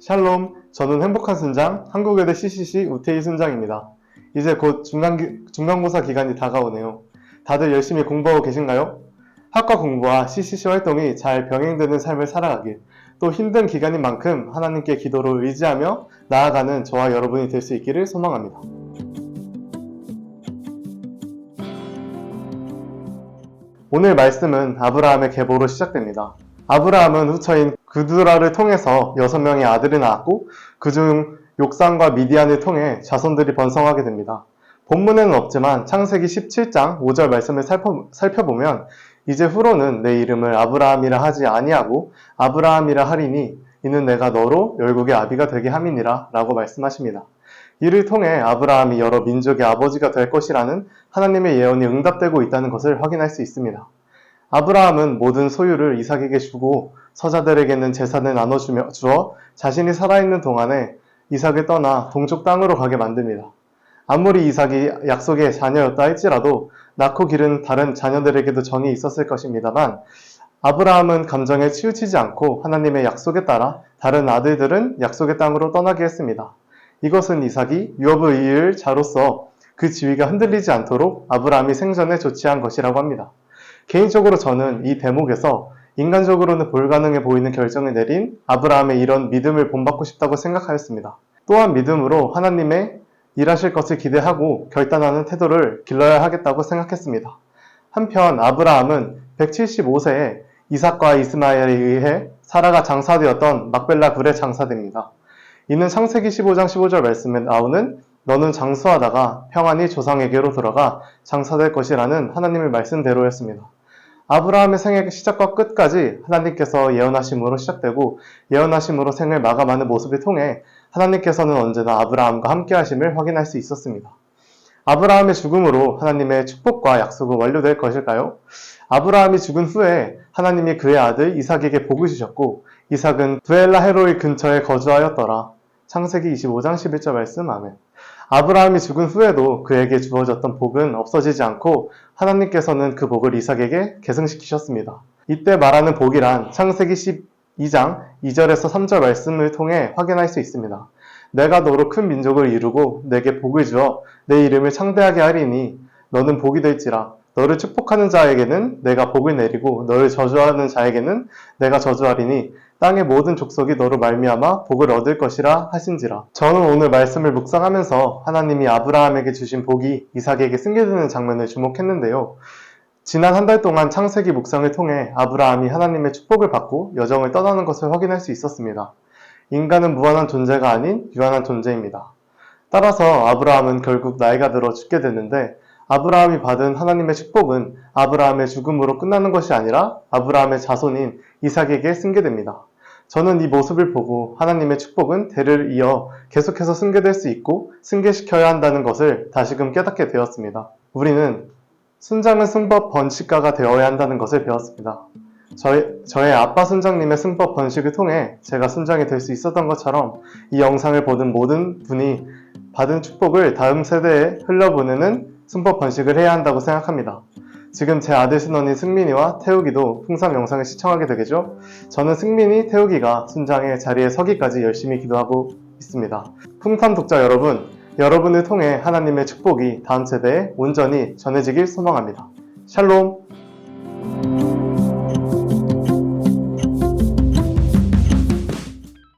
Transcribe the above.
샬롬, 저는 행복한 순장, 한국외대 CCC 우태희 순장입니다. 이제 곧 중간고사 기간이 다가오네요. 다들 열심히 공부하고 계신가요? 학과 공부와 CCC 활동이 잘 병행되는 삶을 살아가길, 또 힘든 기간인 만큼 하나님께 기도로 의지하며 나아가는 저와 여러분이 될 수 있기를 소망합니다. 오늘 말씀은 아브라함의 계보로 시작됩니다. 아브라함은 후처인 그두라를 통해서 6명의 아들을 낳았고 그중 욕산과 미디안을 통해 자손들이 번성하게 됩니다. 본문에는 없지만 창세기 17장 5절 말씀을 살펴보면 이제 후로는 내 이름을 아브라함이라 하지 아니하고 아브라함이라 하리니 이는 내가 너로 열국의 아비가 되게 함이니라 라고 말씀하십니다. 이를 통해 아브라함이 여러 민족의 아버지가 될 것이라는 하나님의 예언이 응답되고 있다는 것을 확인할 수 있습니다. 아브라함은 모든 소유를 이삭에게 주고 서자들에게는 재산을 나눠주어 자신이 살아있는 동안에 이삭을 떠나 동쪽 땅으로 가게 만듭니다. 아무리 이삭이 약속의 자녀였다 할지라도 낳고 기른 다른 자녀들에게도 정이 있었을 것입니다만 아브라함은 감정에 치우치지 않고 하나님의 약속에 따라 다른 아들들은 약속의 땅으로 떠나게 했습니다. 이것은 이삭이 유업의 이을 자로서 그 지위가 흔들리지 않도록 아브라함이 생전에 조치한 것이라고 합니다. 개인적으로 저는 이 대목에서 인간적으로는 불가능해 보이는 결정을 내린 아브라함의 이런 믿음을 본받고 싶다고 생각하였습니다. 또한 믿음으로 하나님의 일하실 것을 기대하고 결단하는 태도를 길러야 하겠다고 생각했습니다. 한편 아브라함은 175세에 이삭과 이스마엘에 의해 사라가 장사되었던 막벨라 굴에 장사됩니다. 이는 창세기 15장 15절 말씀에 나오는 너는 장수하다가 평안히 조상에게로 들어가 장사될 것이라는 하나님의 말씀대로였습니다. 아브라함의 생애 시작과 끝까지 하나님께서 예언하심으로 시작되고 예언하심으로 생을 마감하는 모습을 통해 하나님께서는 언제나 아브라함과 함께 하심을 확인할 수 있었습니다. 아브라함의 죽음으로 하나님의 축복과 약속은 완료될 것일까요? 아브라함이 죽은 후에 하나님이 그의 아들 이삭에게 복을 주셨고 이삭은 브엘라헤로이 근처에 거주하였더라. 창세기 25장 11절 말씀 아멘. 아브라함이 죽은 후에도 그에게 주어졌던 복은 없어지지 않고 하나님께서는 그 복을 이삭에게 계승시키셨습니다. 이때 말하는 복이란 창세기 12장 2절에서 3절 말씀을 통해 확인할 수 있습니다. 내가 너로 큰 민족을 이루고 내게 복을 주어 내 이름을 창대하게 하리니 너는 복이 될지라. 너를 축복하는 자에게는 내가 복을 내리고 너를 저주하는 자에게는 내가 저주하리니 땅의 모든 족속이 너로 말미암아 복을 얻을 것이라 하신지라. 저는 오늘 말씀을 묵상하면서 하나님이 아브라함에게 주신 복이 이삭에게 승계되는 장면을 주목했는데요. 지난 한 달 동안 창세기 묵상을 통해 아브라함이 하나님의 축복을 받고 여정을 떠나는 것을 확인할 수 있었습니다. 인간은 무한한 존재가 아닌 유한한 존재입니다. 따라서 아브라함은 결국 나이가 들어 죽게 되는데 아브라함이 받은 하나님의 축복은 아브라함의 죽음으로 끝나는 것이 아니라 아브라함의 자손인 이삭에게 승계됩니다. 저는 이 모습을 보고 하나님의 축복은 대를 이어 계속해서 승계될 수 있고 승계시켜야 한다는 것을 다시금 깨닫게 되었습니다. 우리는 순장은 승법 번식가가 되어야 한다는 것을 배웠습니다. 저의 아빠 순장님의 승법 번식을 통해 제가 순장이 될 수 있었던 것처럼 이 영상을 보는 모든 분이 받은 축복을 다음 세대에 흘려보내는 승법 번식을 해야 한다고 생각합니다. 지금 제 아들 신혼인 승민이와 태욱이도 풍삼 영상을 시청하게 되겠죠? 저는 승민이, 태욱이가 순장의 자리에 서기까지 열심히 기도하고 있습니다. 풍삼 독자 여러분, 여러분을 통해 하나님의 축복이 다음 세대에 온전히 전해지길 소망합니다. 샬롬!